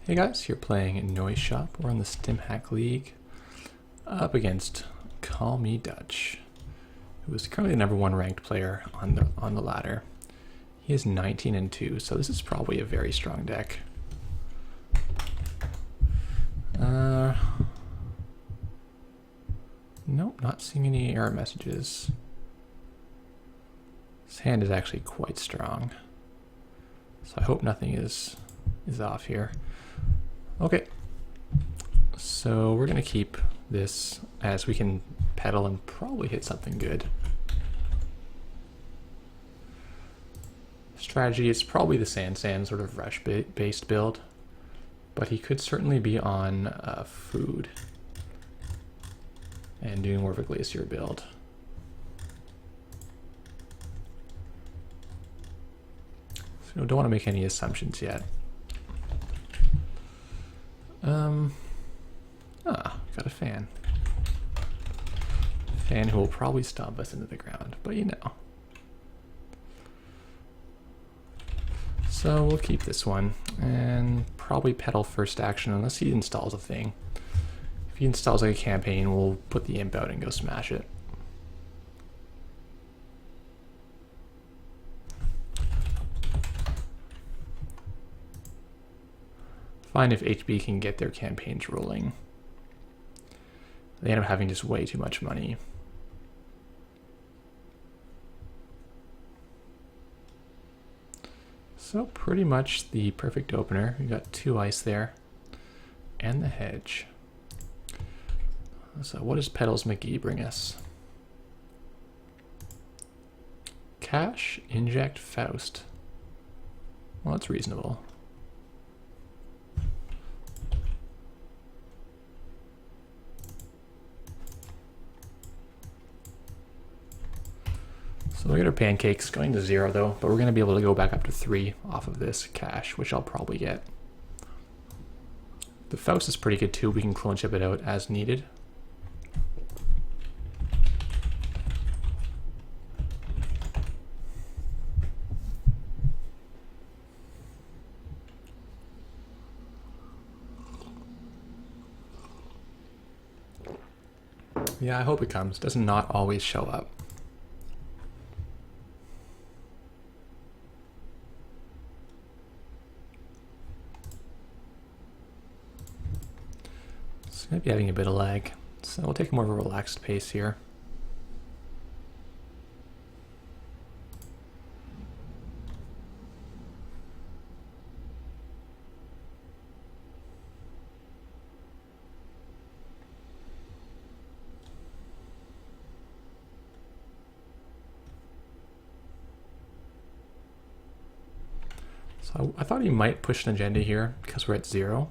Hey guys, you're playing Noiseshop. We're on the StimHack League up against callmedutch, who is currently the #1 ranked player on the ladder. He is 19-2, so this is probably a very strong deck. Nope, not seeing any error messages. His hand is actually quite strong, so I hope nothing is off here. Okay, so we're gonna keep this as we can pedal and probably hit something good. Strategy is probably the Sand sort of rush based build, but he could certainly be on food and doing more of a glacier build. So don't want to make any assumptions yet. Got a fan. Fan who will probably stomp us into the ground, but you know. So we'll keep this one and probably pedal first action unless he installs a thing. If he installs like a campaign, we'll put the imp out and go smash it. Fine if HB can get their campaigns rolling. They end up having just way too much money. So pretty much the perfect opener. We got 2 ice there and the hedge. So what does Pedals McGee bring us? Cash, inject, Faust. Well, that's reasonable. So we get our pancakes going to 0 though, but we're going to be able to go back up to 3 off of this cash, which I'll probably get. The Faust is pretty good too. We can clone chip it out as needed. Yeah, I hope it comes. Does not always show up. Might be having a bit of lag, so we'll take more of a relaxed pace here. So I thought he might push an agenda here because we're at 0.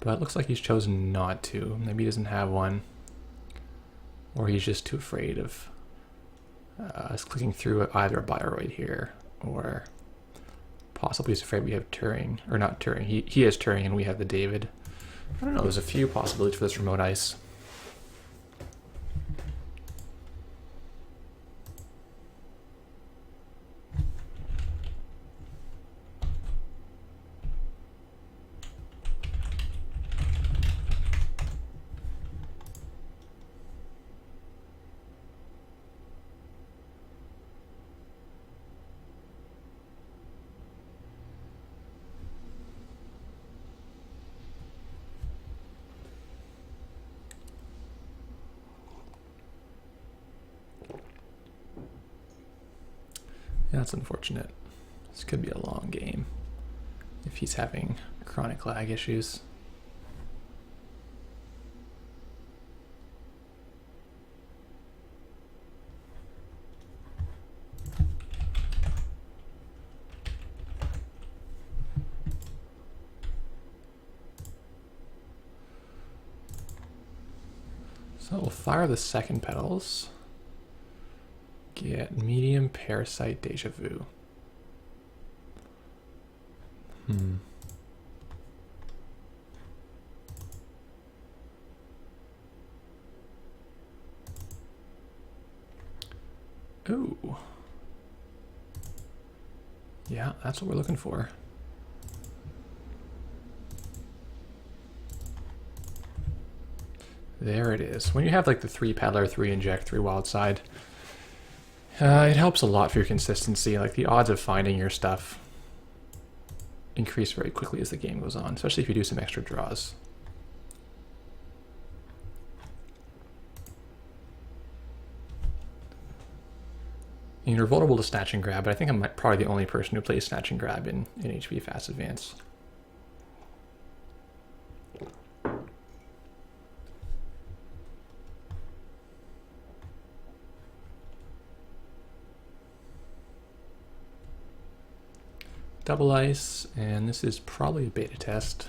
But it looks like he's chosen not to. Maybe he doesn't have one. Or he's just too afraid of us clicking through either a Bioroid here, or possibly he's afraid we have Turing. Or not Turing, he has Turing and we have the David. I don't know, there's a few possibilities for this remote ice. Yeah, that's unfortunate. This could be a long game if he's having chronic lag issues. So we'll fire the second pedals. Get medium parasite deja vu. Ooh. Yeah, that's what we're looking for. There it is. When you have like the 3 paddler, 3 inject, 3 wild side, it helps a lot for your consistency. Like the odds of finding your stuff increase very quickly as the game goes on, especially if you do some extra draws. And you're vulnerable to snatch and grab, but I think I'm probably the only person who plays snatch and grab in HB Fast Advance. Double ice, and this is probably a beta test.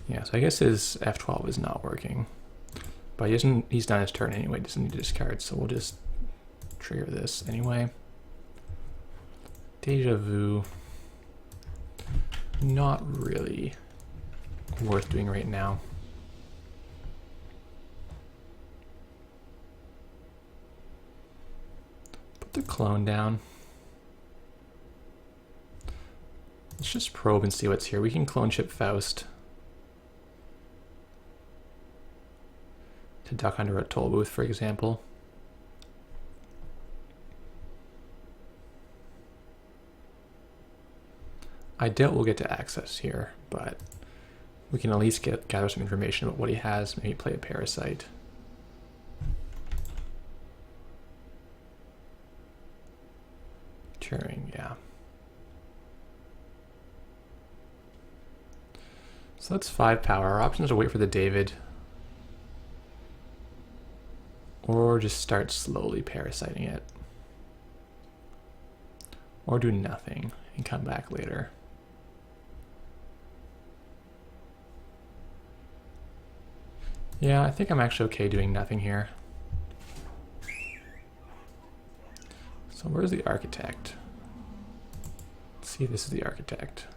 Yeah, so I guess his F12 is not working. But he's done his turn anyway, doesn't need to discard, so we'll just trigger this anyway. Deja vu. Not really worth doing right now. Put the clone down. Let's just probe and see what's here. We can clone chip Faust to duck under a toll booth, for example. I doubt we'll get to access here, but we can at least gather some information about what he has, maybe play a Parasite. Turing, yeah. So that's 5 power. Our options are wait for the David, or just start slowly parasiting it, or do nothing and come back later. Yeah, I think I'm actually okay doing nothing here. So where's the architect? Let's see, this is the architect.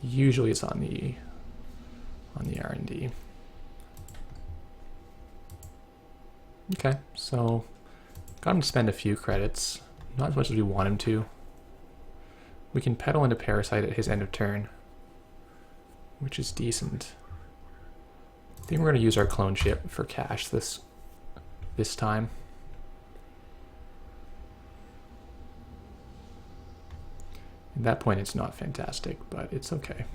Usually it's on the R&D. Okay, so got him to spend a few credits, not as much as we want him to. We can pedal into Parasite at his end of turn, which is decent. I think we're going to use our clone chip for cash this time. At that point it's not fantastic, but it's okay.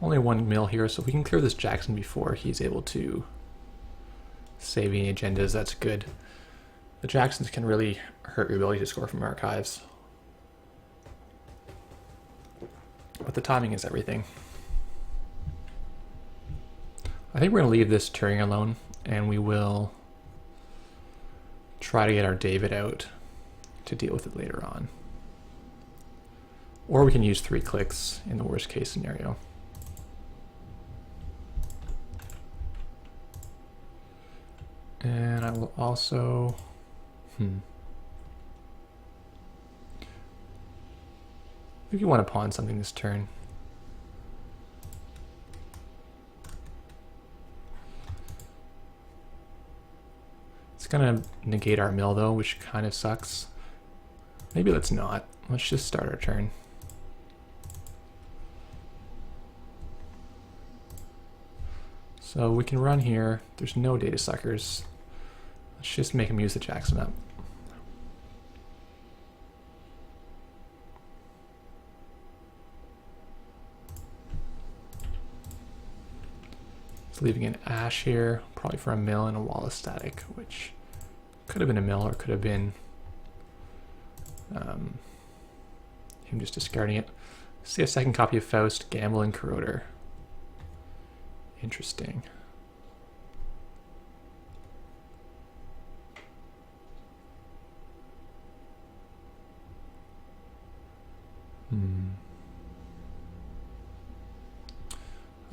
Only 1 mil here, so if we can clear this Jackson before he's able to save any agendas, that's good. The Jacksons can really hurt your ability to score from archives. But the timing is everything. I think we're going to leave this Turing alone, and we will try to get our David out to deal with it later on. Or we can use 3 clicks in the worst case scenario. And I will also, if you want to pawn something this turn. It's gonna negate our mill though, which kind of sucks. Maybe let's not. Let's just start our turn. So we can run here. There's no data suckers. Let's just make him use the Jackson up. It's leaving an Ash here, probably for a mill and a Wallace static, which could have been a mill or could have been him just discarding it. See a second copy of Faust, Gamble, and Corroder. Interesting.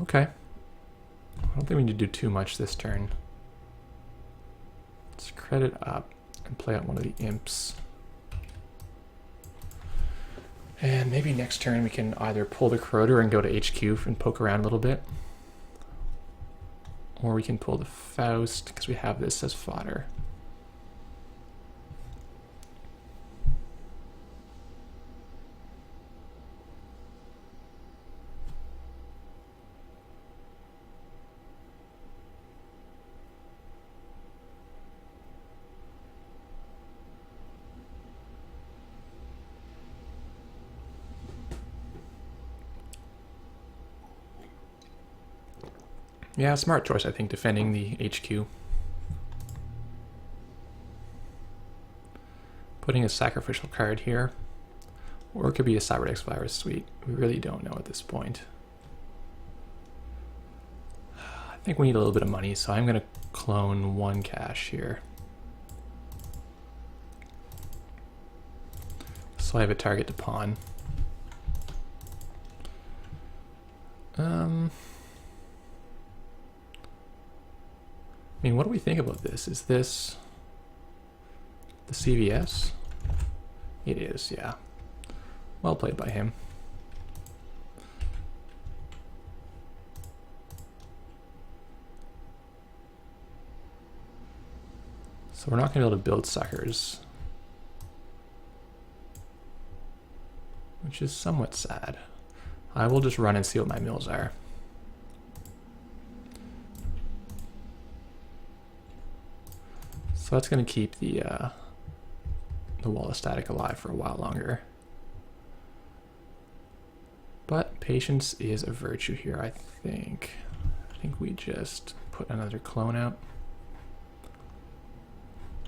Okay. I don't think we need to do too much this turn. Let's credit up and play out one of the imps. And maybe next turn we can either pull the Corroder and go to HQ and poke around a little bit. Or we can pull the Faust because we have this as fodder. Yeah, smart choice, I think, defending the HQ. Putting a sacrificial card here. Or it could be a Cyberdex Virus Suite. We really don't know at this point. I think we need a little bit of money, so I'm going to clone 1 cash here. So I have a target to pawn. I mean, what do we think about this? Is this the CVS? It is, yeah. Well played by him. So we're not going to be able to build suckers, which is somewhat sad. I will just run and see what my mills are. So that's going to keep the wall of static alive for a while longer. But patience is a virtue here, I think. I think we just put another clone out.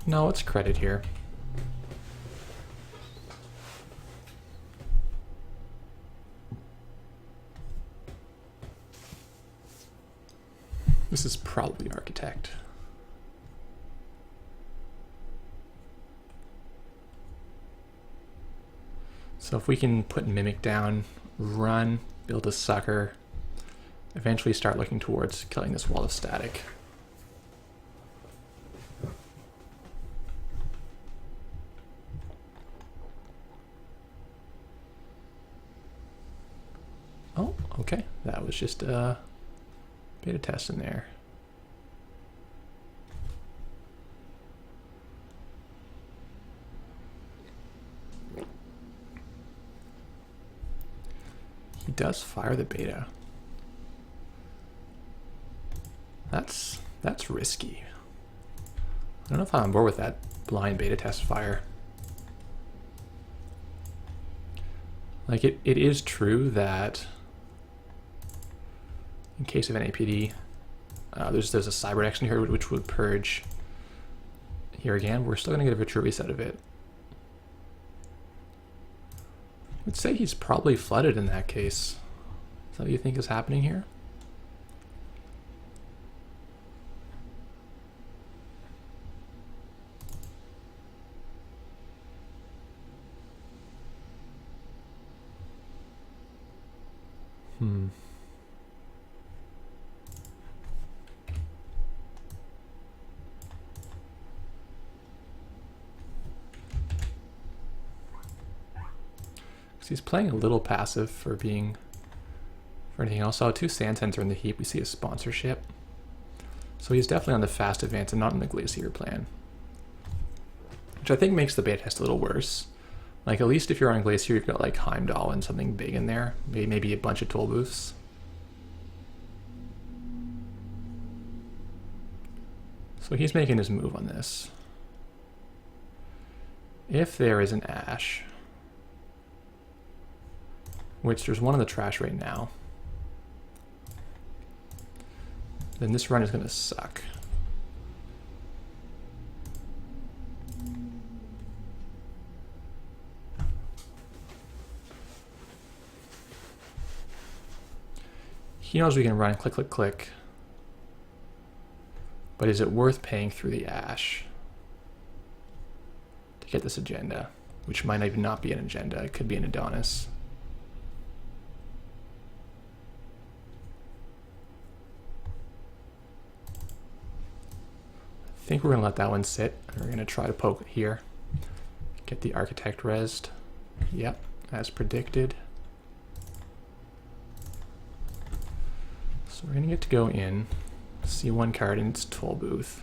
No, it's credit here. This is probably Architect. So if we can put Mimic down, run, build a sucker, eventually start looking towards killing this wall of static. Oh, okay. That was just a beta test in there. He does fire the beta. That's risky. I don't know if I'm on board with that blind beta test fire. Like it is true that in case of an APD, there's a Cyberdex in here which would purge. Here again, we're still gonna get a Vitruvius out of it. I'd say he's probably flooded in that case. Is that what you think is happening here? He's playing a little passive for anything else. So 2 Sand are in the heap. We see a sponsorship. So he's definitely on the fast advance and not in the Glacier plan. Which I think makes the beta test a little worse. Like at least if you're on Glacier, you've got like Heimdall and something big in there. Maybe a bunch of toll booths. So he's making his move on this. If there is an Ash, which there's one in the trash right now, then this run is going to suck. He knows we can run click, click, click. But is it worth paying through the Ash to get this agenda? Which might even not be an agenda. It could be an Adonis. I think we're going to let that one sit. We're going to try to poke it here. Get the Architect rezzed. Yep, as predicted. So we're gonna get to go in, see one card in its toll booth.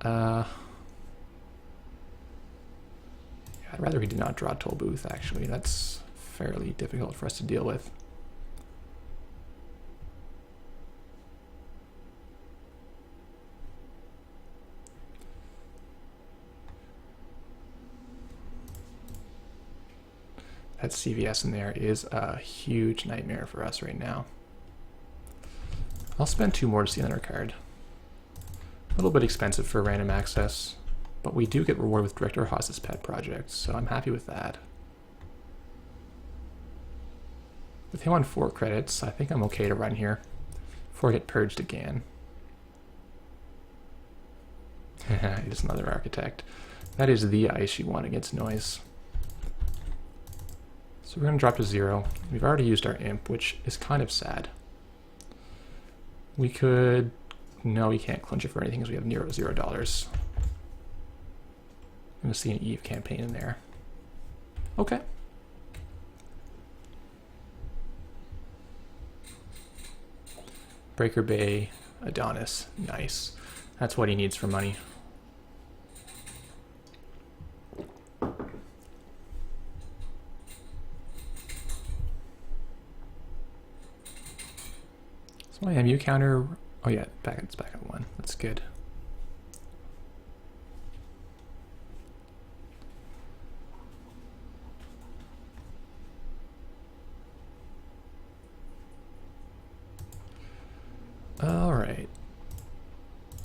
I'd rather we did not draw toll booth, actually. That's fairly difficult for us to deal with. That CVS in there is a huge nightmare for us right now. I'll spend 2 more to see another card. A little bit expensive for random access, but we do get rewarded with Director Haas's pet project, so I'm happy with that. With him on 4 credits, I think I'm okay to run here before I get purged again. He's another architect. That is the ice you want against noise. So we're going to drop to 0. We've already used our imp, which is kind of sad. We could... No, we can't clinch it for anything because we have $0. I'm going to see an Eve campaign in there. Okay. Breaker Bay, Adonis. Nice. That's what he needs for money. My MU counter, oh yeah, it's back at 1. That's good. All right.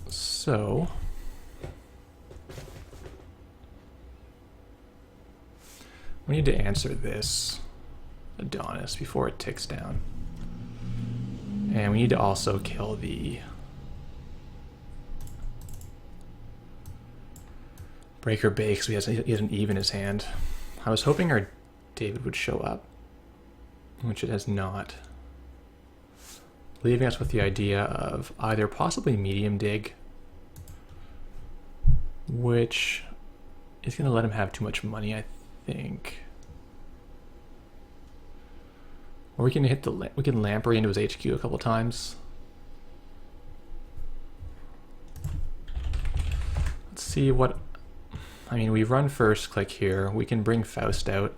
So we need to answer this Adonis before it ticks down. And we need to also kill the Breaker Bay because he has an Eve in his hand. I was hoping our David would show up, which it has not. Leaving us with the idea of either possibly medium dig, which is going to let him have too much money, I think. Or we can hit the we can lamprey into his HQ a couple times. Let's see what. I mean, we run first click here. We can bring Faust out.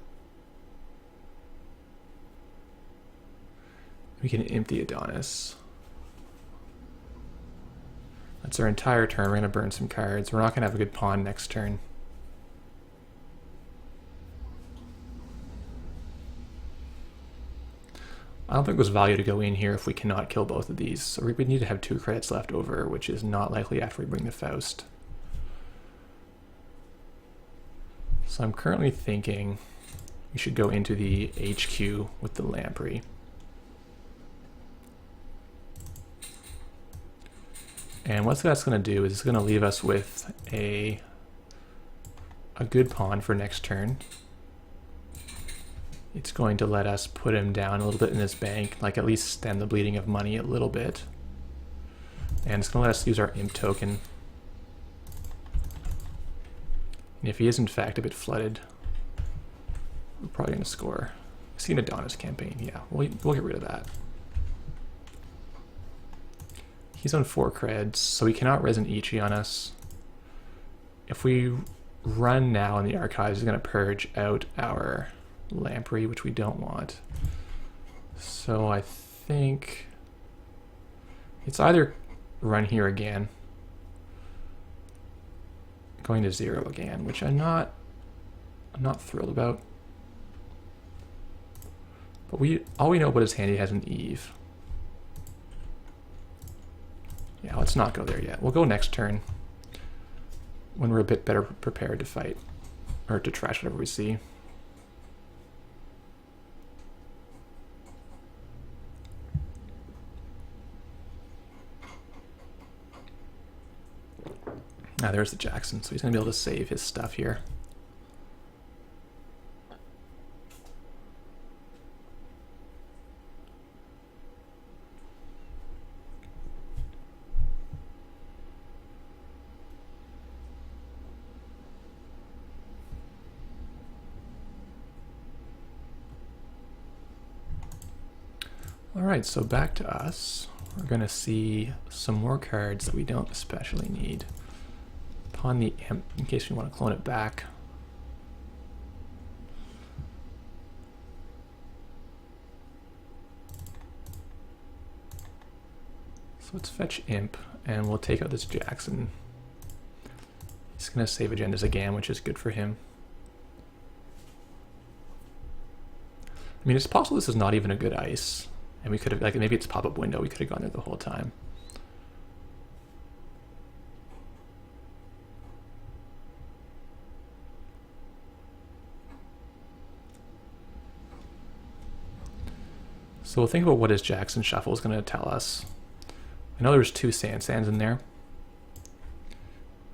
We can imp the Adonis. That's our entire turn. We're gonna burn some cards. We're not gonna have a good pawn next turn. I don't think there's value to go in here if we cannot kill both of these. So we need to have 2 credits left over, which is not likely after we bring the Faust. So I'm currently thinking we should go into the HQ with the lamprey. And what that's going to do is it's going to leave us with a good pawn for next turn. It's going to let us put him down a little bit in his bank, like at least stem the bleeding of money a little bit. And it's going to let us use our imp token. And if he is in fact a bit flooded, we're probably going to score. I see an Adonis campaign, yeah, we'll get rid of that. He's on 4 creds, so he cannot res an Ichi on us. If we run now in the archives, he's going to purge out our lamprey, which we don't want. So I think it's either run here again, going to 0 again, which I'm not thrilled about. But all we know about his hand, he has an Eve. Yeah, let's not go there yet. We'll go next turn when we're a bit better prepared to fight or to trash whatever we see. Ah, there's the Jackson, so he's going to be able to save his stuff here. Alright, so back to us. We're going to see some more cards that we don't especially need. Pawn the imp, in case we want to clone it back. So let's fetch imp, and we'll take out this Jackson. He's going to save agendas again, which is good for him. I mean, it's possible this is not even a good ice. And we could have, like, maybe it's pop-up window. We could have gone there the whole time. So we'll think about what his Jackson shuffle is going to tell us. I know there's 2 sands in there.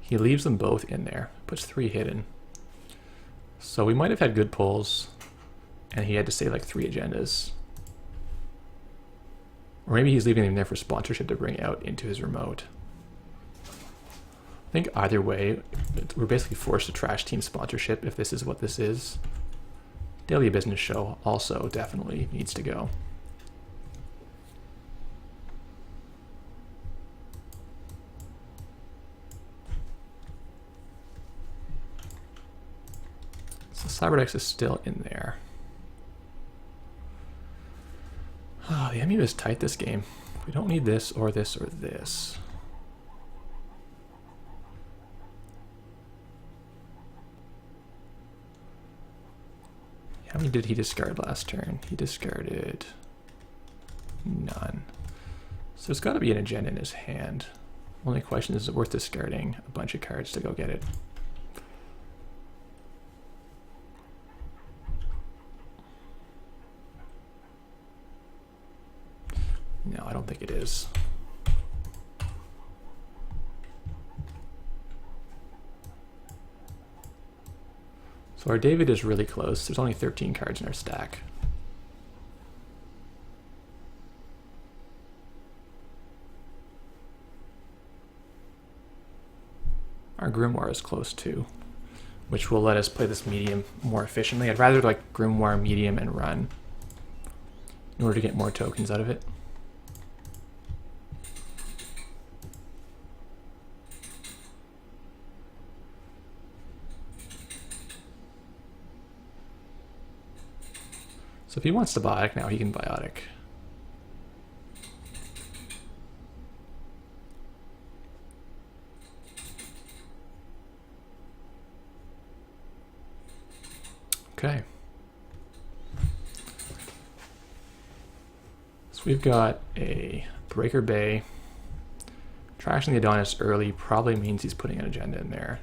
He leaves them both in there, puts 3 hidden. So we might have had good pulls, and he had to save like 3 agendas. Or maybe he's leaving them there for sponsorship to bring out into his remote. I think either way, we're basically forced to trash team sponsorship if this is what this is. Daily business show also definitely needs to go. So Cyberdex is still in there. Oh, the MU is tight this game. We don't need this or this or this. How many did he discard last turn? He discarded none. So there's got to be an agenda in his hand. Only question is it worth discarding a bunch of cards to go get it? No, I don't think it is. So our David is really close. There's only 13 cards in our stack. Our Grimoire is close too, which will let us play this medium more efficiently. I'd rather like Grimoire medium and run in order to get more tokens out of it. So if he wants to biotic now, he can biotic. Okay. So we've got a Breaker Bay. Trashing the Adonis early probably means he's putting an agenda in there.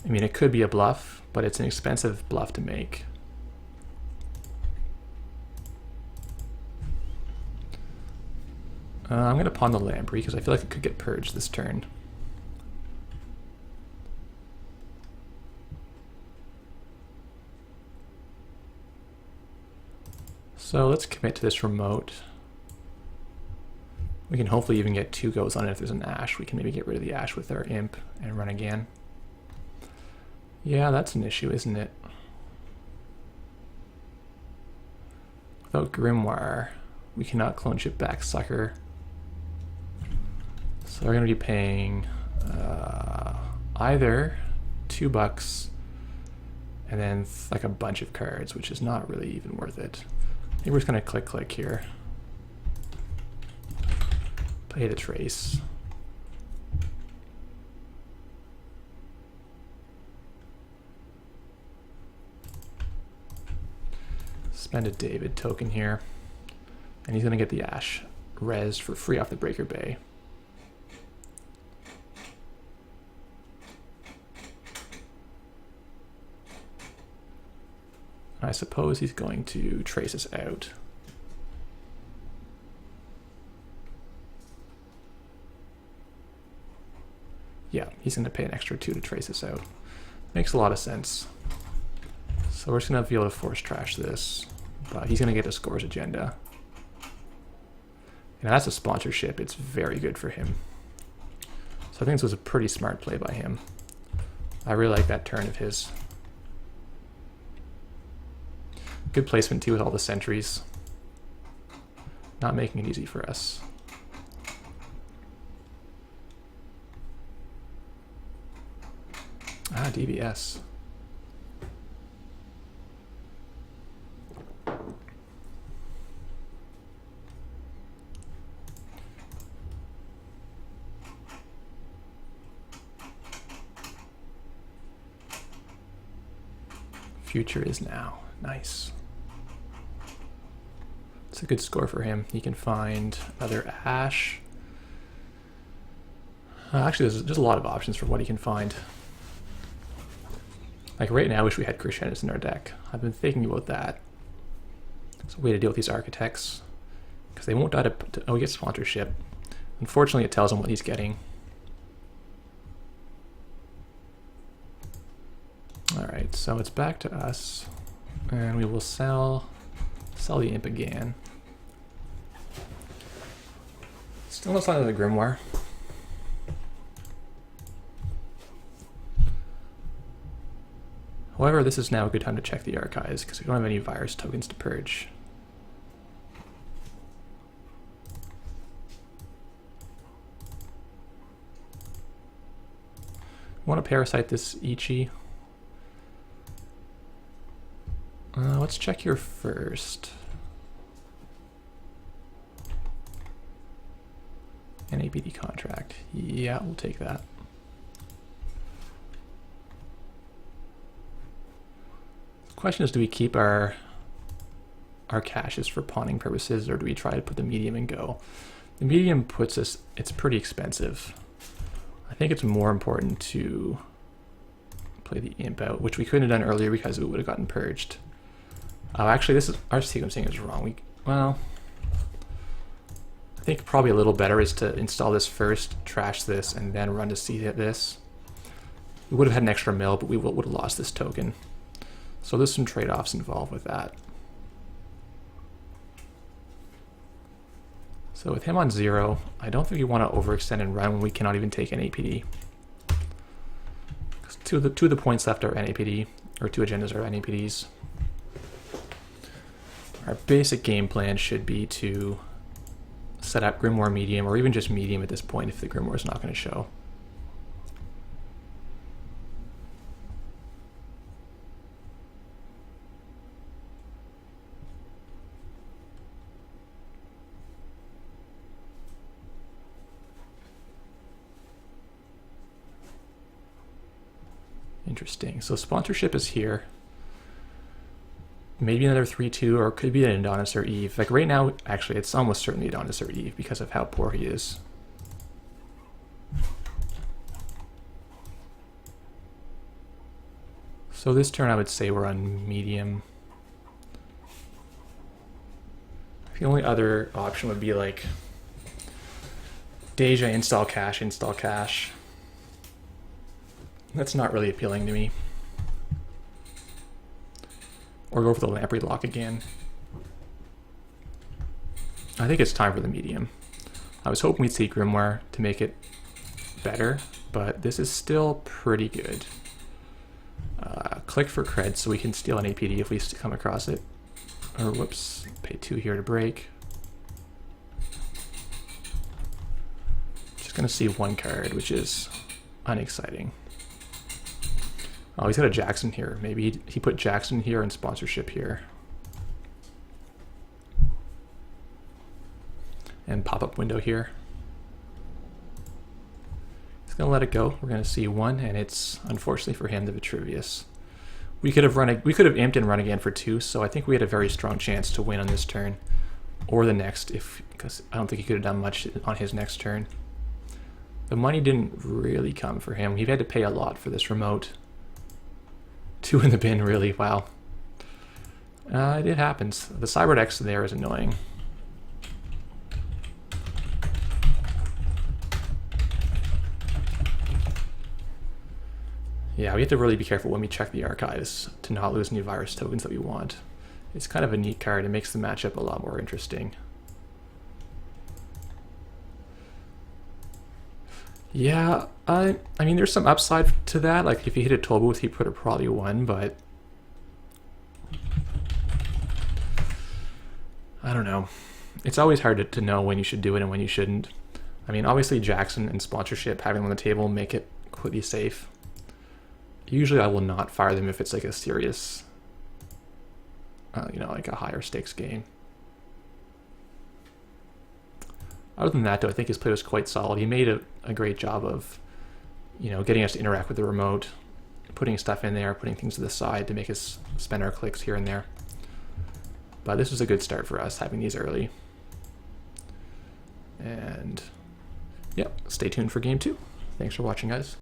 I mean, it could be a bluff, but it's an expensive bluff to make. I'm going to pawn the Lamprey because I feel like it could get purged this turn. So let's commit to this remote. We can hopefully even get 2 goes on it if there's an Ash. We can maybe get rid of the Ash with our Imp and run again. Yeah, that's an issue, isn't it? Without Grimoire, we cannot clone chip back Sucker. So we're going to be paying either $2 and then like a bunch of cards, which is not really even worth it. Maybe we're just going to click here. Play the Trace. Spend a David token here. And he's going to get the Ash rezzed for free off the Breaker Bay. I suppose he's going to trace us out. Yeah, he's going to pay an extra 2 to trace us out. Makes a lot of sense. So we're just going to be able to force trash this. But he's going to get a scores agenda. And that's a sponsorship. It's very good for him. So I think this was a pretty smart play by him. I really like that turn of his. Good placement too with all the sentries. Not making it easy for us. Ah, DBS. Future is now. Nice. It's a good score for him. He can find another Ash. Actually, there's a lot of options for what he can find. Like right now, I wish we had Crescendos in our deck. I've been thinking about that. It's a way to deal with these architects. Because they won't die to... Oh, he gets sponsorship. Unfortunately, it tells him what he's getting. Alright, so it's back to us. And we will sell the imp again. Still no sign of the Grimoire. However, this is now a good time to check the archives because we don't have any virus tokens to purge. Want to parasite this Ichi? Let's check here first. An APD contract. Yeah, we'll take that. The question is, do we keep our caches for pawning purposes, or do we try to put the medium and go? The medium puts us, it's pretty expensive. I think it's more important to play the imp out, which we couldn't have done earlier because it would have gotten purged. Actually, this is our sequencing is wrong. Well, I think probably a little better is to install this first, trash this, and then run to see this. We would have had an extra mill, but we would have lost this token. So there's some trade-offs involved with that. So with him on 0, I don't think we want to overextend and run when we cannot even take an APD. Because two of the points left are NAPD, or 2 agendas are NAPDs. Our basic game plan should be to set up Grimoire medium, or even just medium at this point if the Grimoire is not going to show. Interesting. So sponsorship is here. Maybe another 3-2, or it could be an Adonis or Eve. Like right now, actually, it's almost certainly Adonis or Eve because of how poor he is. So this turn, I would say we're on medium. The only other option would be like Deja, install cache, install cache. That's not really appealing to me. Or go for the Lamprey lock again. I think it's time for the medium. I was hoping we'd see Grimoire to make it better, but this is still pretty good. Click for cred so we can steal an APD if we come across it. Or whoops, pay 2 here to break. Just gonna see 1 card, which is unexciting. Oh, he's got a Jackson here. Maybe he put Jackson here and sponsorship here. And pop-up window here. He's gonna let it go. We're gonna see 1, and it's unfortunately for him the Vitruvius. We could have imped and run again for 2, so I think we had a very strong chance to win on this turn. Or the next, because I don't think he could have done much on his next turn. The money didn't really come for him. He had to pay a lot for this remote. 2 in the bin, really. Wow. It happens. The Cyberdex there is annoying. Yeah, we have to really be careful when we check the archives to not lose any virus tokens that we want. It's kind of a neat card. It makes the matchup a lot more interesting. Yeah, I mean, there's some upside to that. Like, if he hit a toll booth, he could have probably won, but I don't know. it's always hard to know when you should do it and when you shouldn't. I mean, obviously Jackson and sponsorship, having them on the table, make it completely safe. Usually I will not fire them if it's like a serious, like a higher stakes game. Other than that, though, I think his play was quite solid. He made a great job of, getting us to interact with the remote, putting stuff in there, putting things to the side to make us spend our clicks here and there. But this was a good start for us, having these early. And, yeah, stay tuned for game 2. Thanks for watching, guys.